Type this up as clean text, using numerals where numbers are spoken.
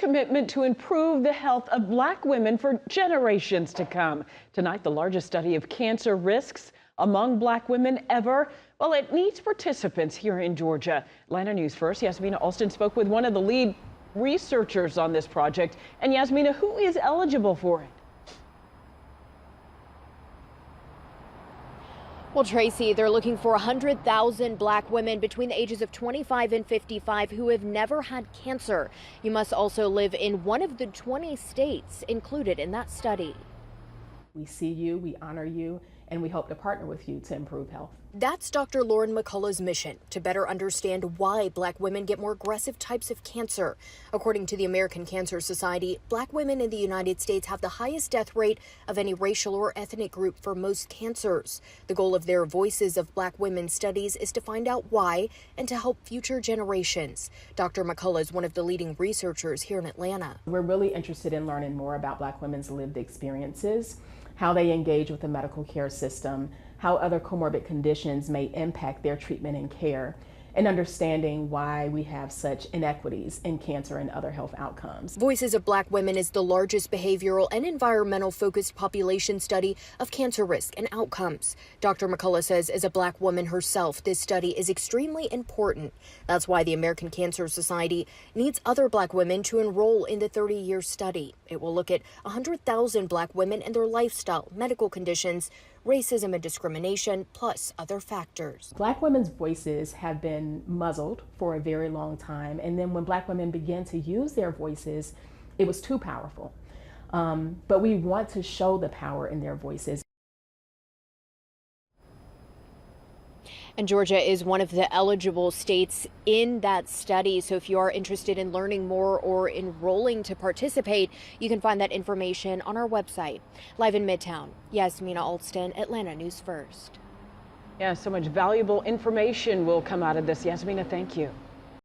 commitment to improve the health of Black women for generations to come. Tonight, the largest study of cancer risks among Black women ever. Well, it needs participants here in Georgia. Atlanta News First, Yasmina Alston spoke with one of the lead researchers on this project. And Yasmina, who is eligible for it? Well, Tracy, they're looking for 100,000 Black women between the ages of 25 and 55 who have never had cancer. You must also live in one of the 20 states included in that study. We see you, we honor you, and we hope to partner with you to improve health. That's Dr. Lauren McCullough's mission, to better understand why Black women get more aggressive types of cancer. According to the American Cancer Society, Black women in the United States have the highest death rate of any racial or ethnic group for most cancers. The goal of their Voices of Black Women studies is to find out why and to help future generations. Dr. McCullough is one of the leading researchers here in Atlanta. We're really interested in learning more about Black women's lived experiences, how they engage with the medical care system, how other comorbid conditions may impact their treatment and care, and understanding why we have such inequities in cancer and other health outcomes. Voices of Black Women is the largest behavioral and environmental focused population study of cancer risk and outcomes. Dr. McCullough says as a Black woman herself, this study is extremely important. That's why the American Cancer Society needs other Black women to enroll in the 30-year study. It will look at 100,000 Black women and their lifestyle, medical conditions, racism and discrimination, plus other factors. Black women's voices have been muzzled for a very long time, and then when Black women began to use their voices, it was too powerful. But we want to show the power in their voices. And Georgia is one of the eligible states in that study. So if you are interested in learning more or enrolling to participate, you can find that information on our website. Live in Midtown, Yasmina Alston, Atlanta News First. Yeah, so much valuable information will come out of this. Yasmina, thank you.